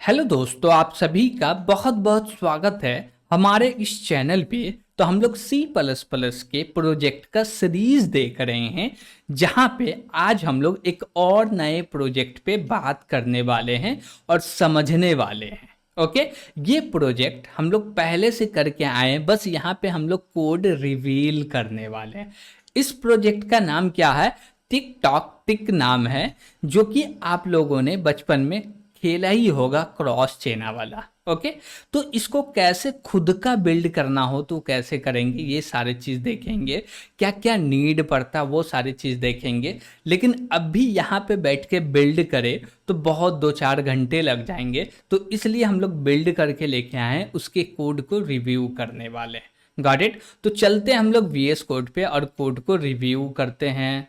Hello दोस्तों, आप सभी का बहुत बहुत स्वागत है हमारे इस चैनल पे। तो हम लोग सी प्लस प्लस के प्रोजेक्ट का सीरीज देख रहे हैं, जहां पे आज हम लोग एक और नए प्रोजेक्ट पे बात करने वाले हैं और समझने वाले हैं। ओके। ये प्रोजेक्ट हम लोग पहले से करके आए हैं, बस यहाँ पे हम लोग कोड रिवील करने वाले हैं। इस प्रोजेक्ट का नाम क्या है? टिक टॉक टिक नाम है, जो कि आप लोगों ने बचपन में खेला ही होगा, क्रॉस चेना वाला। ओके। तो इसको कैसे खुद का बिल्ड करना हो तो कैसे करेंगे, ये सारी चीज देखेंगे। क्या क्या नीड पड़ता वो सारी चीज देखेंगे। लेकिन अब भी यहाँ पे बैठ के बिल्ड करें तो बहुत 2-4 घंटे लग जाएंगे, तो इसलिए हम लोग बिल्ड करके लेके आए हैं, उसके कोड को रिव्यू करने वाले हैं। Got it. तो चलते हैं हम लोग VS कोड पे और कोड को रिव्यू करते हैं।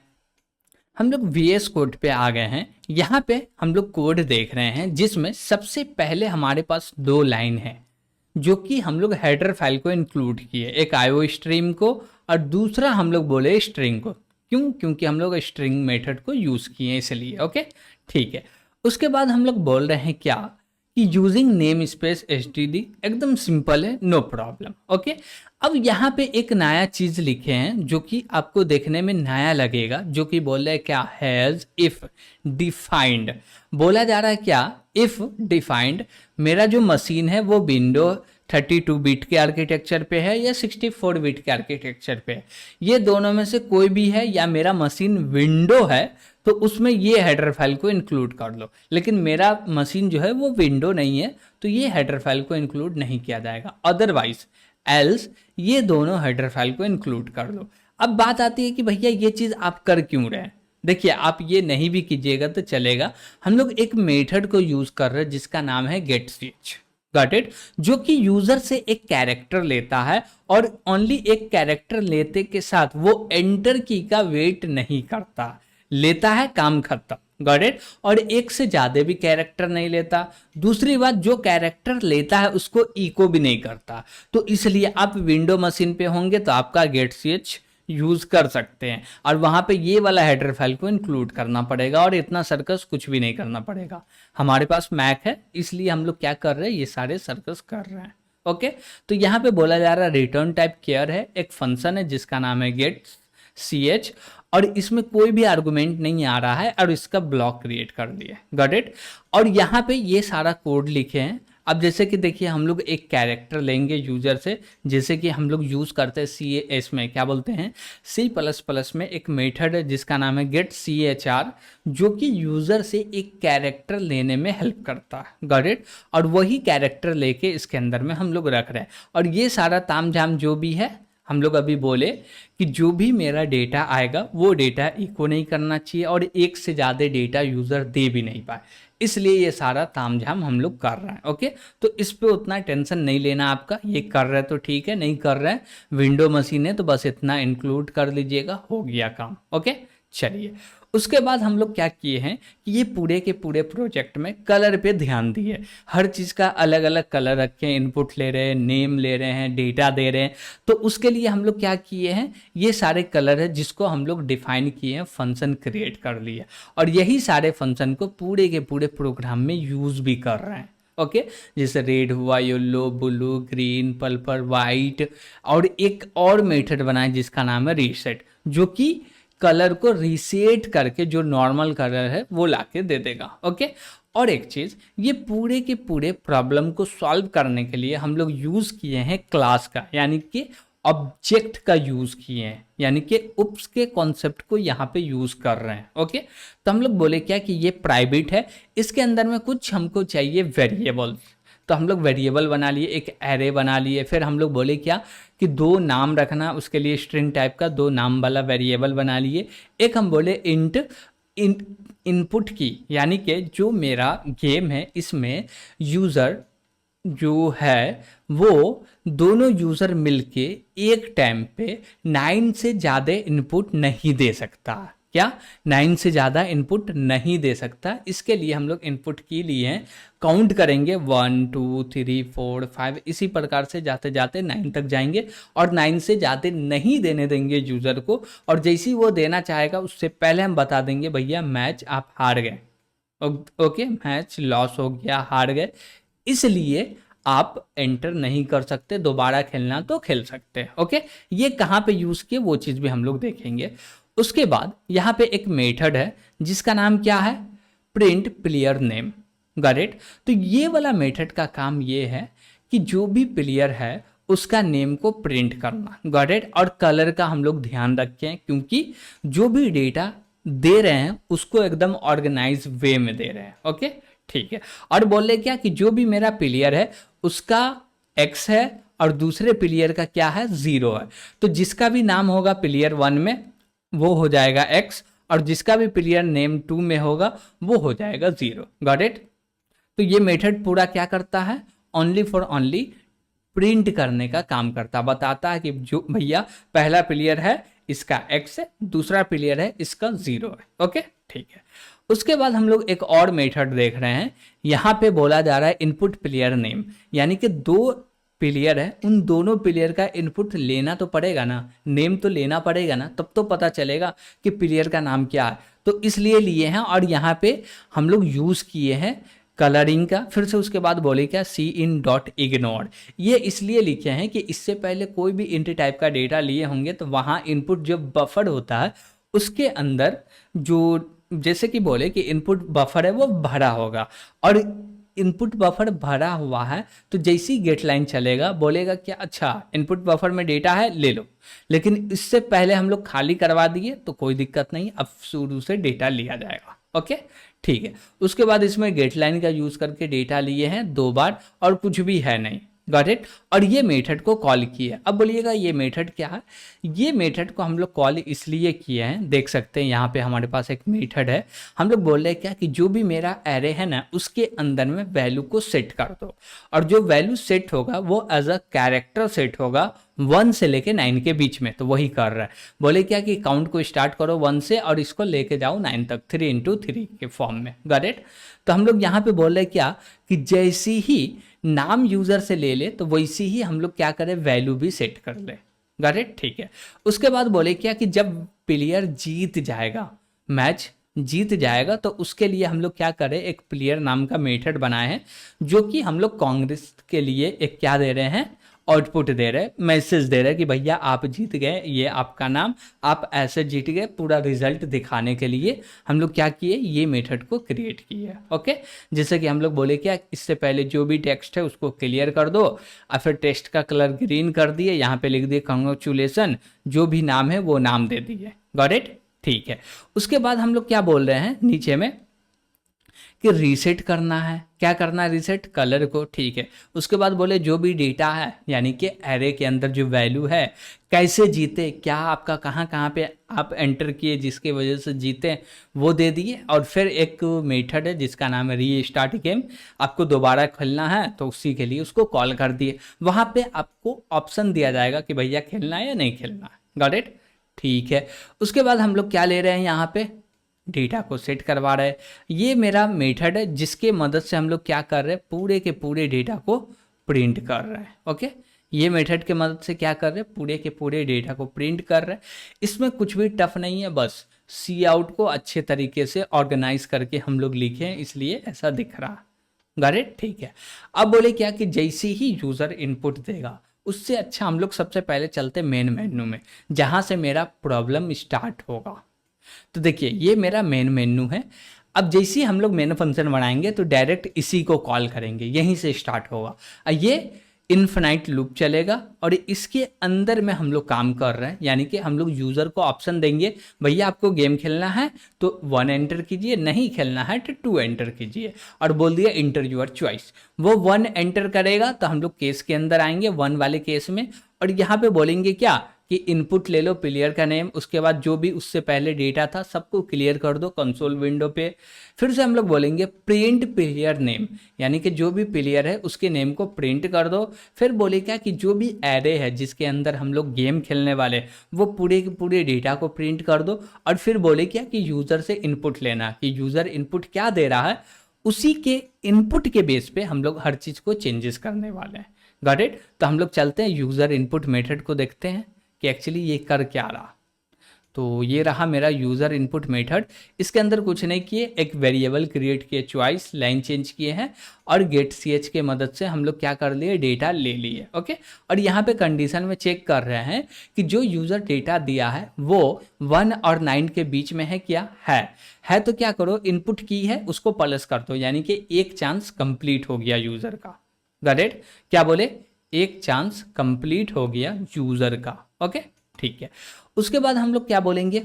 हम लोग VS कोड पे आ गए हैं। यहाँ पे हम लोग कोड देख रहे हैं, जिसमें सबसे पहले हमारे पास 2 लाइन है, जो कि हम लोग हेडर फाइल को इंक्लूड किए, एक IO स्ट्रीम को और दूसरा हम लोग बोले स्ट्रिंग को। क्यों? क्योंकि हम लोग स्ट्रिंग मेथड को यूज़ किए इसलिए। ओके, ठीक है। उसके बाद हम लोग बोल रहे हैं क्या कि यूजिंग नेम स्पेस std, एकदम सिंपल है, नो प्रॉब्लम। ओके। अब यहाँ पे एक नया चीज लिखे हैं जो कि आपको देखने में नया लगेगा, जो कि बोल रहे हैं क्या, हैज इफ डिफाइंड। बोला जा रहा है क्या, इफ डिफाइंड मेरा जो मशीन है वो विंडो 32 बिट के आर्किटेक्चर पे है या 64 बिट के आर्किटेक्चर पे है, ये दोनों में से कोई भी है, या मेरा मशीन विंडो है तो उसमें ये हेडर फाइल को इंक्लूड कर लो। लेकिन मेरा मशीन जो है वो विंडो नहीं है, तो ये हेडर फाइल को इंक्लूड नहीं किया जाएगा। अदरवाइज एल्स ये दोनों हेडर फाइल को इंक्लूड कर लो। अब बात आती है कि भैया ये चीज़ आप कर क्यों रहे हैं। देखिए, आप ये नहीं भी कीजिएगा तो चलेगा। हम लोग एक मेथड को यूज कर रहे हैं जिसका नाम है getCH। Got it. जो कि यूजर से एक कैरेक्टर लेता है और ओनली एक कैरेक्टर लेते के साथ वो एंटर की का वेट नहीं करता, लेता है, काम खत्म। Got it. और एक से ज्यादा भी कैरेक्टर नहीं लेता। दूसरी बात, जो कैरेक्टर लेता है उसको इको भी नहीं करता। तो इसलिए आप विंडो मशीन पे होंगे तो आपका getCH यूज कर सकते हैं, और वहां पे ये वाला हेडर फाइल को इंक्लूड करना पड़ेगा, और इतना सर्कस कुछ भी नहीं करना पड़ेगा। हमारे पास मैक है, इसलिए हम लोग क्या कर रहे हैं, ये सारे सर्कस कर रहे हैं। ओके। तो यहाँ पे बोला जा रहा है रिटर्न टाइप केयर है, एक फंक्शन है जिसका नाम है getCH, और इसमें कोई भी आर्गुमेंट नहीं आ रहा है, और इसका ब्लॉक क्रिएट कर दिया। Got it. और यहाँ पे ये सारा कोड लिखे हैं। अब जैसे कि देखिए, हम लोग एक कैरेक्टर लेंगे यूजर से, जैसे कि हम लोग यूज करते हैं CAS में, क्या बोलते हैं, C++ में एक मेथड है जिसका नाम है getCHR, जो कि यूजर से एक कैरेक्टर लेने में हेल्प करता है। Got it. और वही कैरेक्टर लेके इसके अंदर में हम लोग रख रहे हैं, और ये सारा ताम झाम जो भी है, हम लोग अभी बोले कि जो भी मेरा डेटा आएगा वो डेटा इको नहीं करना चाहिए, और एक से ज़्यादा डेटा यूज़र दे भी नहीं पाए, इसलिए ये सारा तामझाम हम लोग कर रहे हैं। ओके। तो इस पे उतना टेंशन नहीं लेना आपका, ये कर रहे हैं तो ठीक है, नहीं कर रहे हैं, विंडो मशीन है तो बस इतना इंक्लूड कर लीजिएगा, हो गया काम। ओके। चलिए, उसके बाद हम लोग क्या किए हैं कि ये पूरे के पूरे प्रोजेक्ट में कलर पे ध्यान दिए, हर चीज़ का अलग अलग कलर रखे, इनपुट ले रहे हैं, नेम ले रहे हैं, डेटा दे रहे हैं। तो उसके लिए हम लोग क्या किए हैं, ये सारे कलर है जिसको हम लोग डिफाइन किए हैं, फंक्शन क्रिएट कर लिए, और यही सारे फंक्शन को पूरे के पूरे प्रोग्राम में यूज भी कर रहे हैं। ओके। जैसे रेड हुआ, yellow, blue, green, purple, white, और एक और मेथड बनाए जिसका नाम है रीसेट, जो कि कलर को रीसेट करके जो नॉर्मल कलर है वो लाके दे देगा। ओके। और एक चीज, ये पूरे के पूरे प्रॉब्लम को सॉल्व करने के लिए हम लोग यूज किए हैं क्लास का, यानी कि ऑब्जेक्ट का यूज किए हैं, यानी कि उप्स के कॉन्सेप्ट को यहाँ पे यूज कर रहे हैं। ओके। तो हम लोग बोले क्या कि ये प्राइवेट है, इसके अंदर में कुछ हमको चाहिए वेरिएबल, तो हम लोग वेरिएबल बना लिए, एक एरे बना लिए। फिर हम लोग बोले क्या कि 2 नाम रखना, उसके लिए स्ट्रिंग टाइप का 2 नाम वाला वेरिएबल बना लिए। एक हम बोले इंट इनपुट की, यानी कि जो मेरा गेम है इसमें यूज़र जो है वो दोनों यूज़र मिलके एक टाइम पे 9 से ज़्यादा इनपुट नहीं दे सकता। क्या? 9 से ज़्यादा इनपुट नहीं दे सकता। इसके लिए हम लोग इनपुट की लिए हैं, काउंट करेंगे 1 2 3 4 5, इसी प्रकार से जाते जाते 9 तक जाएंगे, और 9 से ज़्यादा नहीं देने देंगे यूज़र को। और जैसे ही वो देना चाहेगा उससे पहले हम बता देंगे भैया मैच आप हार गए। ओके, मैच लॉस हो गया, हार गए, इसलिए आप एंटर नहीं कर सकते, दोबारा खेलना तो खेल सकते हैं। ओके, ये कहाँ पे यूज़ किए वो चीज़ भी हम लोग देखेंगे। उसके बाद यहाँ पे एक मेथड है जिसका नाम क्या है, print player name. Got it. तो ये वाला मेथड का काम ये है कि जो भी प्लेयर है उसका नेम को प्रिंट करना। Got it. और कलर का हम लोग ध्यान रखें, क्योंकि जो भी डेटा दे रहे हैं उसको एकदम ऑर्गेनाइज वे में दे रहे हैं। ओके, ठीक है। और बोले क्या कि जो भी मेरा प्लेयर है उसका एक्स है और दूसरे प्लेयर का क्या है, 0 है। तो जिसका भी नाम होगा प्लेयर 1 में वो हो जाएगा एक्स, और जिसका भी प्लेयर नेम 2 में होगा वो हो जाएगा 0। Got it. तो ये मेथड पूरा क्या करता है, ओनली फॉर ओनली प्रिंट करने का काम करता, बताता है कि जो भैया पहला प्लेयर है इसका एक्स है, दूसरा प्लेयर है इसका 0 है। ओके, ठीक है। उसके बाद हम लोग एक और मेथड देख रहे हैं, यहाँ पे बोला जा रहा है इनपुट प्लेयर नेम, यानी कि दो प्लेयर है, उन दोनों प्लेयर का इनपुट लेना तो पड़ेगा ना, नेम तो लेना पड़ेगा ना, तब तो पता चलेगा कि प्लेयर का नाम क्या है। तो इसलिए लिए हैं, और यहाँ पे हम लोग यूज़ किए हैं कलरिंग का। फिर से उसके बाद बोले क्या, सी इन डॉट इग्नोर, ये इसलिए लिखे हैं कि इससे पहले कोई भी इंट टाइप का डेटा लिए होंगे तो वहाँ इनपुट जो बफर होता है उसके अंदर जो, जैसे कि बोले कि इनपुट बफर है वो भरा होगा, और इनपुट बफर भरा हुआ है तो जैसी गेट लाइन चलेगा बोलेगा कि अच्छा इनपुट बफर में डेटा है ले लो, लेकिन इससे पहले हम लोग खाली करवा दिए तो कोई दिक्कत नहीं, अब शुरू से डेटा लिया जाएगा। ओके, ठीक है। उसके बाद इसमें गेट लाइन का यूज करके डेटा लिए हैं 2 बार और कुछ भी है नहीं। Got it. और ये मेथड को कॉल किया। अब बोलिएगा ये मेथड क्या है, ये मेथड को हम लोग कॉल इसलिए किए हैं, देख सकते हैं यहाँ पे हमारे पास एक मेथड है, हम लोग बोल रहे हैं क्या कि जो भी मेरा एरे है ना उसके अंदर में वैल्यू को सेट कर दो, और जो वैल्यू सेट होगा वो एज अ कैरेक्टर सेट होगा 1 से लेके 9 के बीच में। तो वही कर रहा है, बोले क्या कि काउंट को स्टार्ट करो 1 से और इसको लेके जाओ 9 तक, 3 × 3 के फॉर्म में। Got it. तो हम लोग यहाँ पे बोल रहे क्या कि जैसी ही नाम यूजर से ले ले तो वैसी ही हम लोग क्या करें, वैल्यू भी सेट कर ले। गॉट इट, ठीक है। उसके बाद बोले क्या कि जब प्लेयर जीत जाएगा, मैच जीत जाएगा, तो उसके लिए हम लोग क्या करें, एक प्लेयर नाम का मेथड बनाए हैं जो कि हम लोग कांग्रेस के लिए एक क्या दे रहे हैं, आउटपुट दे रहे, मैसेज दे रहे कि भैया आप जीत गए, ये आपका नाम, आप ऐसे जीत गए, पूरा रिजल्ट दिखाने के लिए हम लोग क्या किए, ये मेथड को क्रिएट किए। ओके, जैसे कि हम लोग बोले क्या, इससे पहले जो भी टेक्स्ट है उसको क्लियर कर दो, और फिर टेक्स्ट का कलर ग्रीन कर दिए, यहाँ पे लिख दिए कांग्रेचुलेसन, जो भी नाम है वो नाम दे दिए। गॉट इट, ठीक है। उसके बाद हम लोग क्या बोल रहे हैं नीचे में कि रीसेट करना है, क्या करना है, रीसेट कलर को, ठीक है। उसके बाद बोले जो भी डेटा है यानी कि एरे के अंदर जो वैल्यू है, कैसे जीते, क्या आपका कहाँ कहाँ पे आप एंटर किए जिसके वजह से जीते वो दे दिए। और फिर एक मेथड है जिसका नाम है री स्टार्ट गेम, आपको दोबारा खेलना है तो उसी के लिए उसको कॉल कर दिए, वहाँ पे आपको ऑप्शन दिया जाएगा कि भैया खेलना है या नहीं खेलना है। गॉट इट, ठीक है। उसके बाद हम लोग क्या ले रहे हैं, यहाँ पे डेटा को सेट करवा रहे हैं। ये मेरा मेथड है जिसके मदद से हम लोग क्या कर रहे हैं, पूरे के पूरे डेटा को प्रिंट कर रहे हैं। ओके, ये मेथड के मदद से क्या कर रहे हैं, पूरे के पूरे डेटा को प्रिंट कर रहे हैं। इसमें कुछ भी टफ नहीं है, बस सी आउट को अच्छे तरीके से ऑर्गेनाइज करके हम लोग लिखे हैं, इसलिए ऐसा दिख रहा। गॉट इट, ठीक है। अब बोले क्या कि जैसे ही यूजर इनपुट देगा उससे अच्छा हम लोग सबसे पहले चलते मेन मेन्यू में, जहां से मेरा प्रॉब्लम स्टार्ट होगा। तो देखिए ये मेरा मेन मेन्यू है। अब जैसे ही हम लोग मेन फंक्शन बनाएंगे तो डायरेक्ट इसी को कॉल करेंगे, यहीं से स्टार्ट होगा। ये इनफिनाइट लूप चलेगा और इसके अंदर में हम लोग काम कर रहे हैं, यानी कि हम लोग यूज़र को ऑप्शन देंगे, भैया आपको गेम खेलना है तो 1 एंटर कीजिए, नहीं खेलना है तो 2 एंटर कीजिए, और बोल दिया इंटर योर चॉइस। वो 1 एंटर करेगा तो हम लोग केस के अंदर आएंगे, 1 वाले केस में, और यहाँ पे बोलेंगे क्या कि इनपुट ले लो प्लेयर का नेम, उसके बाद जो भी उससे पहले डेटा था सबको क्लियर कर दो कंसोल विंडो पे। फिर से हम लोग बोलेंगे प्रिंट प्लेयर नेम, यानी कि जो भी प्लेयर है उसके नेम को प्रिंट कर दो। फिर बोले क्या कि जो भी एरे है जिसके अंदर हम लोग गेम खेलने वाले वो पूरे के पूरे डेटा को प्रिंट कर दो। और फिर बोले क्या कि यूज़र से इनपुट लेना, कि यूज़र इनपुट क्या दे रहा है उसी के इनपुट के बेस पे हम लोग हर चीज़ को चेंजेस करने वाले हैं। Got it. तो हम लोग चलते हैं यूज़र इनपुट मेथड को देखते हैं कि एक्चुअली ये कर क्या रहा। तो ये रहा मेरा यूज़र इनपुट मेथड। इसके अंदर कुछ नहीं किए, एक वेरिएबल क्रिएट किए, चॉइस लाइन चेंज किए हैं और गेट सी एच के मदद से हम लोग क्या कर लिए, डेटा ले लिए। ओके, और यहाँ पे कंडीशन में चेक कर रहे हैं कि जो यूज़र डेटा दिया है वो 1 और 9 के बीच में है क्या, है तो क्या करो, इनपुट की है उसको प्लस कर दो, यानी कि एक चांस कंप्लीट हो गया यूज़र का। Got it? क्या बोले, एक चांस कंप्लीट हो गया यूज़र का। ओके, ठीक है। उसके बाद हम लोग क्या बोलेंगे,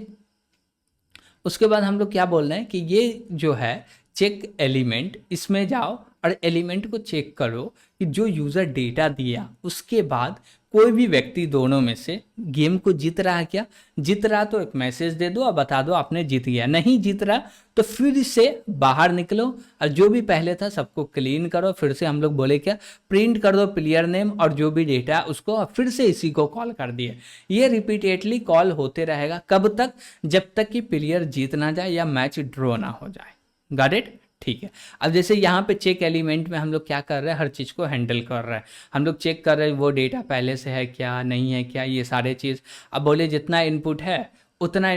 उसके बाद हम लोग क्या बोल रहे हैं कि ये जो है चेक एलिमेंट, इसमें जाओ और एलिमेंट को चेक करो कि जो यूज़र डेटा दिया उसके बाद कोई भी व्यक्ति दोनों में से गेम को जीत रहा है क्या। जीत रहा तो एक मैसेज दे दो और बता दो आपने जीत गया, नहीं जीत रहा तो फिर से बाहर निकलो और जो भी पहले था सबको क्लीन करो। फिर से हम लोग बोले क्या, प्रिंट कर दो प्लेयर नेम और जो भी डेटा उसको, फिर से इसी को कॉल कर दिए। ये रिपीटेडली कॉल होते रहेगा, कब तक, जब तक कि प्लेयर जीत ना जाए या मैच ड्रॉ ना हो जाए। Got it? ठीक है। अब जैसे यहाँ पे चेक एलिमेंट में हम लोग क्या कर रहे हैं, हर चीज़ को हैंडल कर रहे हैं। हम लोग चेक कर रहे हैं वो डेटा पहले से है क्या, नहीं है क्या, ये सारे चीज़। अब बोले जितना इनपुट है उतना,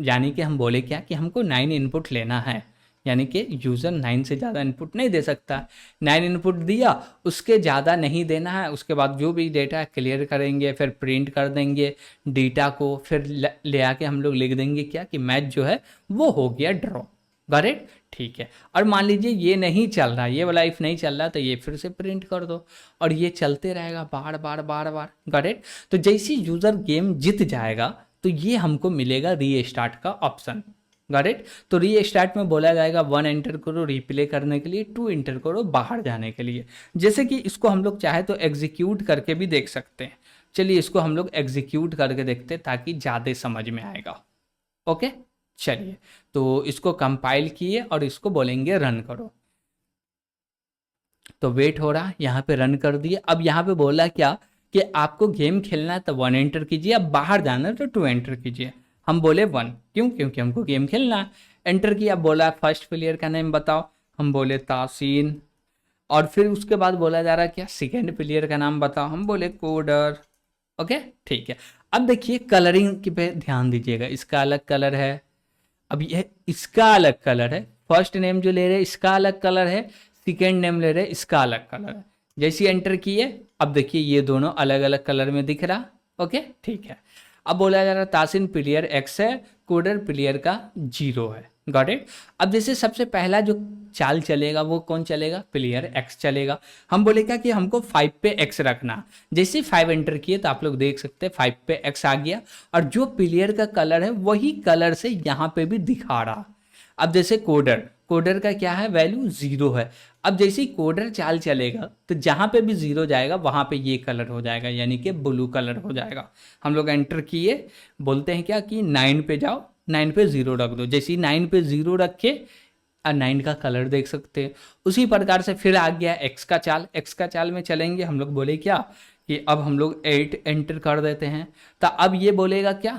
यानी कि हम बोले क्या कि हमको 9 इनपुट लेना है, यानी कि यूज़र 9 से ज़्यादा इनपुट नहीं दे सकता। 9 इनपुट दिया, उसके ज़्यादा नहीं देना है। उसके बाद जो भी डेटा क्लियर करेंगे, फिर प्रिंट कर देंगे डेटा को, फिर ले आके हम लोग लिख देंगे क्या कि मैच जो है वो हो गया ड्रॉ। Got it? ठीक है। और मान लीजिए ये नहीं चल रहा, ये वाला इफ नहीं चल रहा, तो ये फिर से प्रिंट कर दो और ये चलते रहेगा बार बार बार बार। Got it? तो जैसे यूज़र गेम जीत जाएगा तो ये हमको मिलेगा रीस्टार्ट का ऑप्शन। Got it? तो रीस्टार्ट में बोला जाएगा 1 एंटर करो रिप्ले करने के लिए, 2 एंटर करो बाहर जाने के लिए। जैसे कि इसको हम लोग चाहे तो एग्जीक्यूट करके भी देख सकते हैं। चलिए इसको हम लोग एग्जीक्यूट करके देखते हैं ताकि ज़्यादा समझ में आएगा। ओके, चलिए तो इसको कंपाइल किए और इसको बोलेंगे रन करो। तो वेट हो रहा, यहाँ पे रन कर दिए। अब यहाँ पे बोला क्या कि आपको गेम खेलना है तो 1 एंटर कीजिए, अब बाहर जाना है तो 2 एंटर कीजिए। हम बोले 1, क्यों, क्योंकि हमको गेम खेलना है। एंटर किया, बोला फर्स्ट प्लेयर का नेम बताओ, हम बोले तासीन। और फिर उसके बाद बोला जा रहा है क्या, सेकेंड प्लेयर का नाम बताओ, हम बोले कोडर। ओके, ठीक है। अब देखिए कलरिंग की पे ध्यान दीजिएगा, इसका अलग कलर है, अब ये इसका अलग कलर है। फर्स्ट नेम जो ले रहे हैं इसका अलग कलर है, सेकेंड नेम ले रहे हैं इसका अलग कलर है। जैसे एंटर किए, अब देखिए ये दोनों अलग अलग कलर में दिख रहा। ओके, ठीक है। अब बोला जा रहा है तासिन प्लेयर एक्स है, कोडर प्लेयर का 0 है। Got it? अब जैसे सबसे पहला जो चाल चलेगा वो कौन चलेगा, प्लेयर एक्स चलेगा। हम बोले क्या कि हमको 5 पे एक्स रखना। जैसे 5 एंटर किए तो आप लोग देख सकते हैं 5 पे एक्स आ गया और जो प्लेयर का कलर है वही कलर से यहाँ पे भी दिखा रहा। अब जैसे कोडर, कोडर का क्या है, वैल्यू 0 है। अब जैसे ही कोडर चाल चलेगा तो जहाँ पे भी 0 जाएगा वहाँ पे ये कलर हो जाएगा, यानी कि ब्लू कलर हो जाएगा। हम लोग एंटर किए, बोलते हैं क्या कि 9 पे जाओ, 9 पे 0 रख दो। जैसे ही 9 पे 0 रखे और 9 का कलर देख सकते हैं। उसी प्रकार से फिर आ गया एक्स का चाल, एक्स का चाल में चलेंगे। हम लोग बोले क्या कि अब हम लोग 8 एंटर कर देते हैं, तो अब ये बोलेगा क्या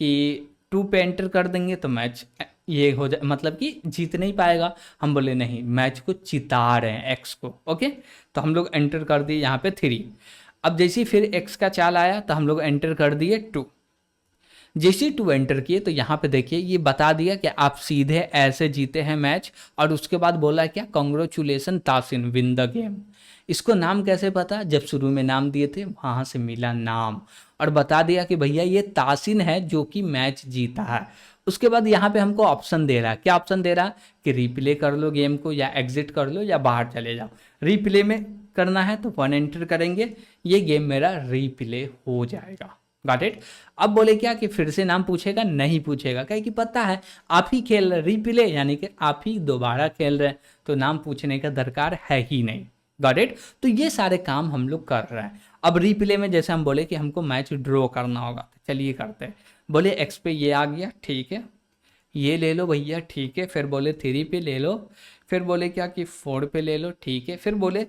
कि 2 पे एंटर कर देंगे तो मैच ये हो जाए, मतलब कि जीत नहीं पाएगा। हम बोले नहीं, मैच को चिता रहे हैं एक्स को। ओके, तो हम लोग एंटर कर दिए यहाँ पे 3। अब जैसे फिर एक्स का चाल आया तो हम लोग एंटर कर दिए 2। जैसे 2 एंटर किए तो यहाँ पे देखिए ये बता दिया कि आप सीधे ऐसे जीते हैं मैच। और उसके बाद बोला क्या, कॉन्ग्रेचुलेसन तासिन विन द गेम। इसको नाम कैसे पता, जब शुरू में नाम दिए थे वहाँ से मिला नाम और बता दिया कि भैया ये तासिन है जो कि मैच जीता है। उसके बाद यहाँ पे हमको ऑप्शन दे रहा है, क्या ऑप्शन दे रहा है कि रिप्ले कर लो गेम को, या एग्जिट कर लो, या बाहर चले जाओ। रिप्ले में करना है तो 1 एंटर करेंगे, ये गेम मेरा रिप्ले हो जाएगा। Got it? अब बोले क्या कि फिर से नाम पूछेगा, नहीं पूछेगा, क्या कि पता है आप ही खेल रहे, रिप्ले यानी कि आप ही दोबारा खेल रहे हैं, तो नाम पूछने का दरकार है ही नहीं। Got it? तो ये सारे काम हम लोग कर रहे हैं। अब रिप्ले में जैसे हम बोले कि हमको मैच ड्रॉ करना होगा, तो चलिए करते हैं। बोले एक्स पे ये आ गया, ठीक है, ये ले लो भैया, ठीक है। फिर बोले 3 पे ले लो, फिर बोले क्या कि 4 पे ले लो, ठीक है। फिर बोले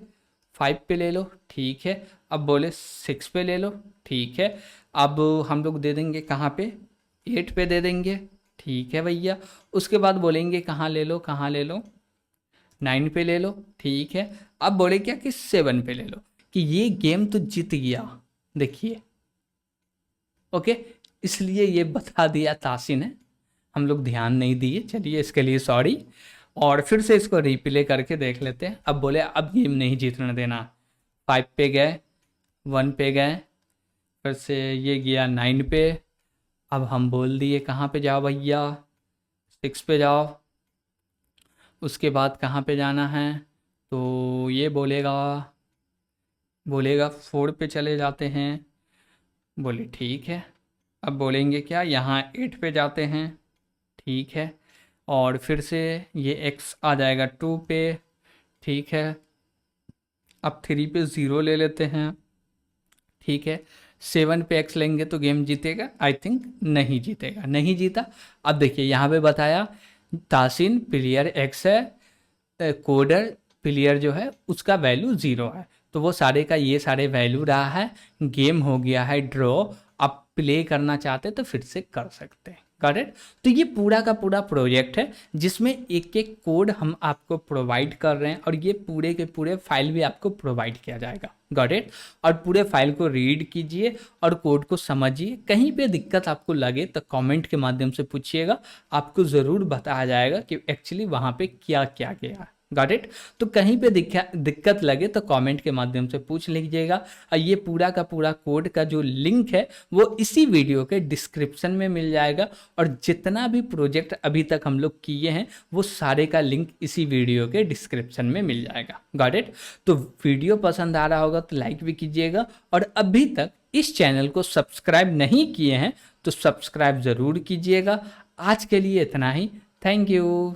5 पे ले लो, ठीक है। अब बोले 6 पे ले लो, ठीक है। अब हम लोग दे देंगे कहाँ पे, 8 पे दे देंगे, ठीक है भैया। उसके बाद बोलेंगे कहाँ ले लो, कहाँ ले लो, 9 पे ले लो, ठीक है। अब बोले क्या कि 7 पे ले लो, कि ये गेम तो जीत गया। देखिए, ओके, इसलिए ये बता दिया तासी ने, हम लोग ध्यान नहीं दिए, चलिए इसके लिए सॉरी। और फिर से इसको रिप्ले करके देख लेते हैं। अब बोले अब गेम नहीं जीतने देना। 5 पे गए, 1 पे गए, फिर से ये गया 9 पे। अब हम बोल दिए कहाँ पे जाओ भैया, 6 पे जाओ। उसके बाद कहाँ पे जाना है, तो ये बोलेगा बोलेगा 4 पे चले जाते हैं। बोले ठीक है। अब बोलेंगे क्या, यहाँ 8 पे जाते हैं, ठीक है। और फिर से ये x आ जाएगा 2 पे, ठीक है। अब 3 पे 0 ले लेते हैं, ठीक है। 7 पे x लेंगे तो गेम जीतेगा, आई थिंक नहीं जीतेगा, नहीं जीता। अब देखिए यहाँ पे बताया तासिन प्लेयर x है, कोडर प्लेयर जो है उसका वैल्यू 0 है, तो वो सारे का ये सारे वैल्यू रहा है। गेम हो गया है ड्रॉ। आप प्ले करना चाहते तो फिर से कर सकते हैं, करेक्ट। तो ये पूरा का पूरा प्रोजेक्ट है जिसमें एक एक कोड हम आपको प्रोवाइड कर रहे हैं, और ये पूरे के पूरे फाइल भी आपको प्रोवाइड किया जाएगा, गॉट इट। और पूरे फाइल को रीड कीजिए और कोड को समझिए। कहीं पे दिक्कत आपको लगे तो कमेंट के माध्यम से पूछिएगा, आपको ज़रूर बताया जाएगा कि एक्चुअली वहाँ पे क्या क्या गया, गॉट इट। तो कहीं पे दिक्कत लगे तो कमेंट के माध्यम से पूछ लीजिएगा। और ये पूरा का पूरा कोड का जो लिंक है वो इसी वीडियो के डिस्क्रिप्शन में मिल जाएगा, और जितना भी प्रोजेक्ट अभी तक हम लोग किए हैं वो सारे का लिंक इसी वीडियो के डिस्क्रिप्शन में मिल जाएगा, गॉट इट। तो वीडियो पसंद आ रहा होगा तो लाइक भी कीजिएगा, और अभी तक इस चैनल को सब्सक्राइब नहीं किए हैं तो सब्सक्राइब ज़रूर कीजिएगा। आज के लिए इतना ही, थैंक यू।